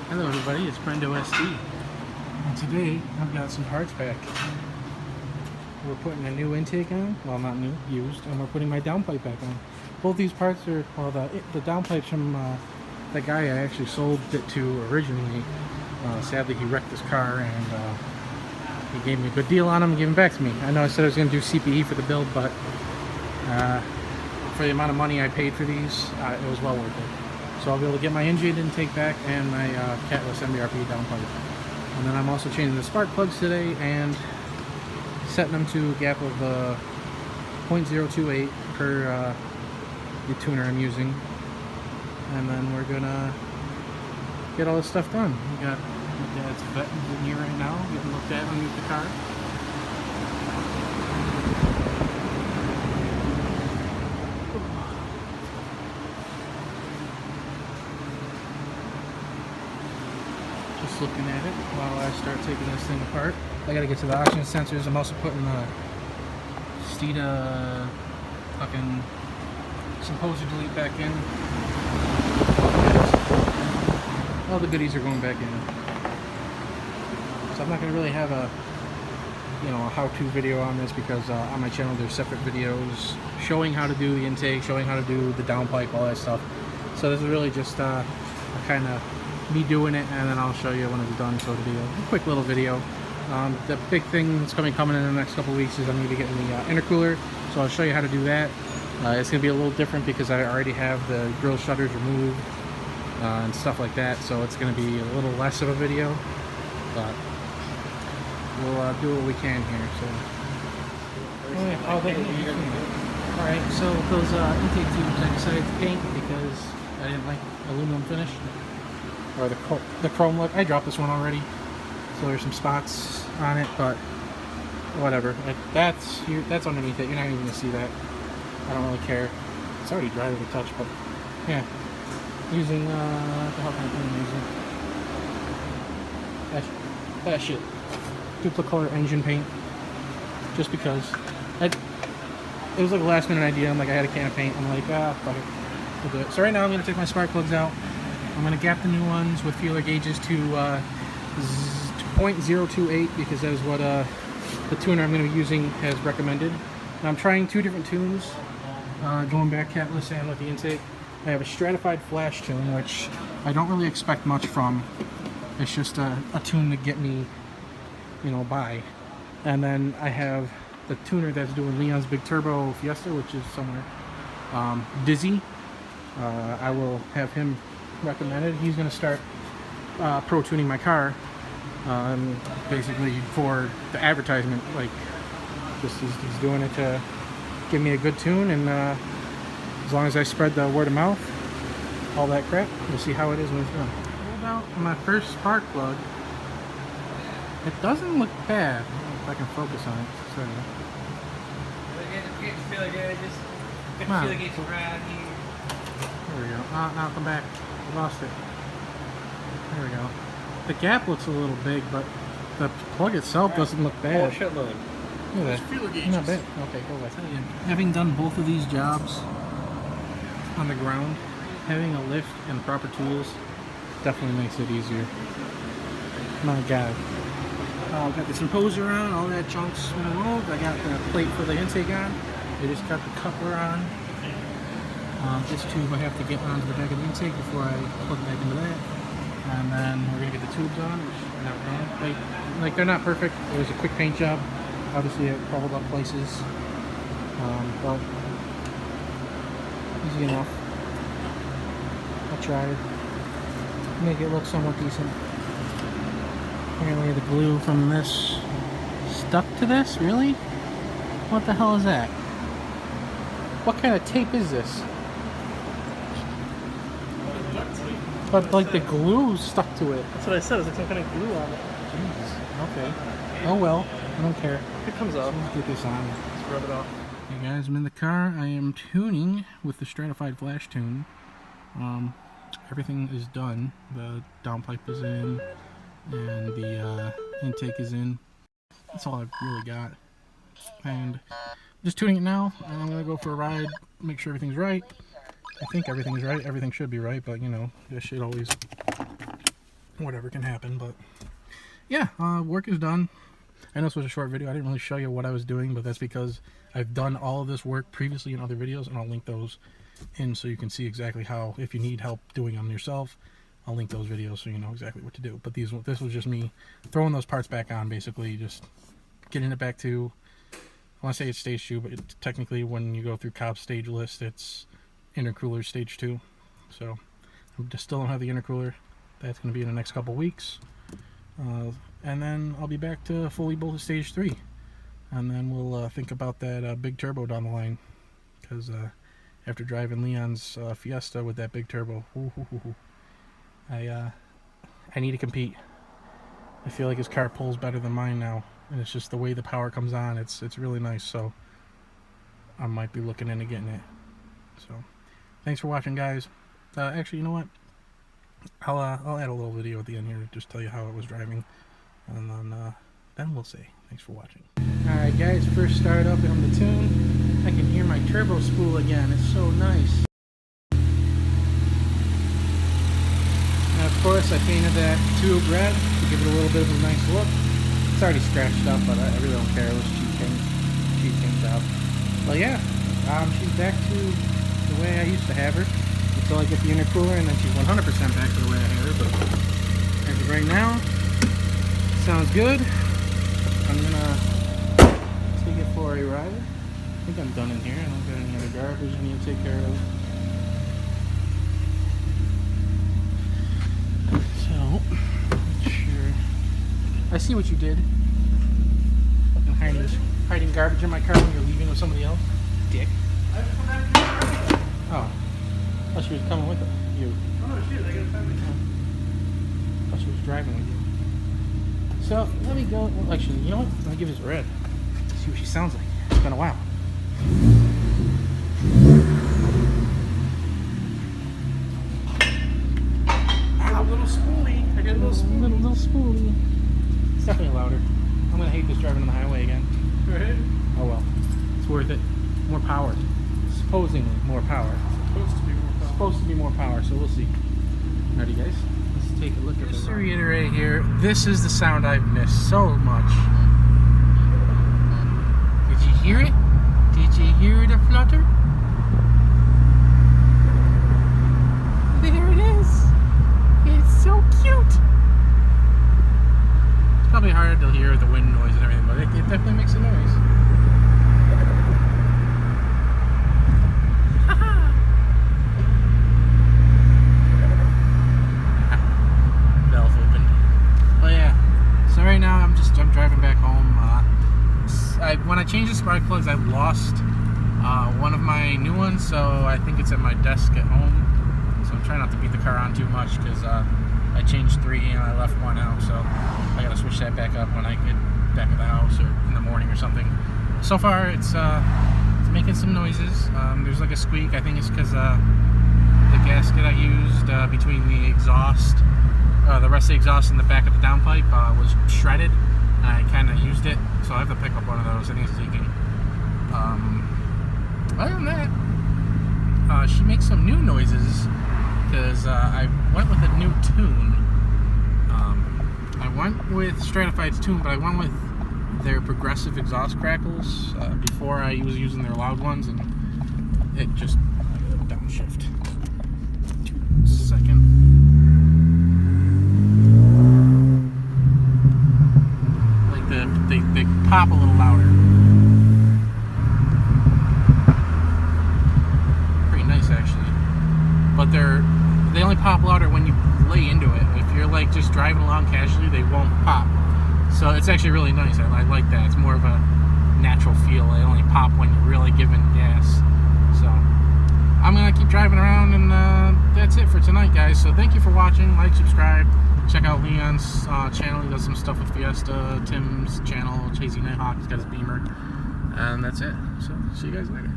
Hello everybody, it's Brendo SD. And today I've got some parts back. We're putting a new intake on, well not new, used, and we're putting my downpipe back on. Both these parts are, well the downpipe's from the guy I actually sold it to originally. Sadly he wrecked his car and he gave me a good deal on them and gave them back to me. I know I said I was going to do CPE for the build, but for the amount of money I paid for these, it was well worth it. So I'll be able to get my Injen Intake back and my Catless MBRP downpipe. And then I'm also changing the spark plugs today and setting them to a gap of 0.028 per the tuner I'm using. And then we're gonna get all this stuff done. We got my dad's vet in here right now, getting looked at underneath the car. Just looking at it while I start taking this thing apart. I gotta get to the oxygen sensors. I'm also putting the Steeda fucking Symposer delete back in. All the goodies are going back in. So I'm not gonna really have a a how-to video on this because on my channel there's separate videos showing how to do the intake, showing how to do the downpipe, all that stuff. So this is really just a kind of me doing it, and then I'll show you when it's done. So it'll be a quick little video. The big thing that's coming in the next couple of weeks is I'm going to be getting the intercooler, so I'll show you how to do that. It's going to be a little different because I already have the grill shutters removed and stuff like that, so it's going to be a little less of a video, but we'll do what we can here. So alright, so those intake tubes I decided to paint because I didn't like aluminum finish. Or the chrome look. I dropped this one already, so there's some spots on it, but whatever. That's underneath it. You're not even gonna see that. I don't really care. It's already dry to the touch, but yeah. Using how can I using that shit. Duplicolor engine paint. Just because it was like a last minute idea. I'm like, I had a can of paint. I'm like, fuck it, we'll do it. So right now I'm gonna take my spark plugs out. I'm going to gap the new ones with feeler gauges to 0.028 because that is what the tuner I'm going to be using has recommended. Now I'm trying two different tunes, going back Catless and with the intake. I have a stratified flash tune, which I don't really expect much from. It's just a tune to get me, by. And then I have the tuner that's doing Leon's Big Turbo Fiesta, which is somewhere. Dizzy. I will have him recommended. He's going to start pro tuning my car, basically for the advertisement. Like, just he's doing it to give me a good tune, and as long as I spread the word of mouth, all that crap, we'll see how it is when it's done. Pulled out my first spark plug. It doesn't look bad. I don't know if I can focus on it. Sorry. There we go. Now come back. I lost it. There we go. The gap looks a little big, but the plug itself doesn't look bad. Oh, shitload. Look at that. Not bad. Okay, go away. Having done both of these jobs on the ground, having a lift and proper tools definitely makes it easier. My God. I've got the Symposer on, all that junk's removed. I got the plate for the intake on. I just got the coupler on. This tube I have to get onto the back of the intake before I plug back into that. And then we're going to get the tubes on, which are not bad. Like they're not perfect. It was a quick paint job. Obviously it bubbled up places. But easy enough. I tried. Make it look somewhat decent. Apparently the glue from this stuck to this? Really? What the hell is that? What kind of tape is this? But like the glue stuck to it. That's what I said. It's like some kind of glue on it. Jeez. Okay. Oh well. I don't care. It comes off. Let's get this on. Let's rub it off. Hey guys, I'm in the car. I am tuning with the stratified flash tune. Everything is done. The downpipe is in, and the intake is in. That's all I've really got. And just tuning it now, and I'm gonna go for a ride, make sure everything's right. I think everything's right. Everything should be right, but this shit always whatever can happen. But yeah, work is done. I know this was a short video. I didn't really show you what I was doing, but that's because I've done all of this work previously in other videos, and I'll link those in so you can see exactly how, if you need help doing them yourself, I'll link those videos so you know exactly what to do. But this was just me throwing those parts back on, basically just getting it back to, I want to say it's stage 2, but technically when you go through Cobb's stage list, it's intercooler stage 2. So I just still don't have the intercooler. That's going to be in the next couple weeks. And then I'll be back to fully bolted stage 3. And then we'll think about that big turbo down the line. Because after driving Leon's Fiesta with that big turbo, I need to compete. I feel like his car pulls better than mine now. And it's just the way the power comes on. It's really nice. So I might be looking into getting it. So thanks for watching, guys. Actually, you know what? I'll add a little video at the end here to just tell you how it was driving, and then we'll see. Thanks for watching. Alright guys, first start up on the tune. I can hear my turbo spool again. It's so nice. And of course I painted that tube red to give it a little bit of a nice look. It's already scratched up, but I really don't care. It was cheap paint job. But yeah, she's back to the way I used to have her. Until I get the intercooler, and then she's 100% back to the way I had her. But as of right now, sounds good. I'm gonna take it for a ride. I think I'm done in here. I don't got any other garbage I need to take care of. So, sure. I see what you did. Fucking hiding garbage in my car when you're leaving with somebody else. Dick. Oh. I thought she was coming with you. Oh, shit, I gotta find my phone. I thought she was driving with you. So, let me go. Well, actually, you know what? Let me give this a rev. See what she sounds like. It's been a while. A little spoolie. I got a little spoolie. Little spoolie. It's definitely louder. I'm gonna hate this driving on the highway again. Right? Oh well. It's worth it. More power. Supposedly more power. Supposed to be more power, so we'll see. Alrighty guys, let's take a look at this. Just to reiterate here, this is the sound I've missed so much. Did you hear it? Did you hear the flutter? There it is! It's so cute! It's probably hard to hear the wind noise and everything, but it definitely makes a noise. Right now I'm driving back home. When I changed the spark plugs, I lost one of my new ones, so I think it's at my desk at home. So I'm trying not to beat the car on too much because I changed 3 and I left 1 out, so I gotta switch that back up when I get back at the house or in the morning or something. So far it's making some noises. There's like a squeak. I think it's because the gasket I used between the exhaust, the rest of the exhaust in the back of the downpipe was shredded, and I kind of used it, so I have to pick up one of those. I think it's leaking. Other than that, she makes some new noises because I went with a new tune. I went with Stratified's tune, but I went with their progressive exhaust crackles before I was using their loud ones, and it just downshift. 2 seconds. They pop a little louder. Pretty nice actually. But they only pop louder when you lay into it. If you're like just driving along casually, they won't pop. So it's actually really nice. I like that. It's more of a natural feel. They only pop when you're really giving gas. So I'm gonna keep driving around, and that's it for tonight, guys. So thank you for watching. Like, subscribe. Check out Leon's channel. He does some stuff with Fiesta. Tim's channel, Chasey Nighthawk. He's got his Beamer. And that's it. So, see you guys later.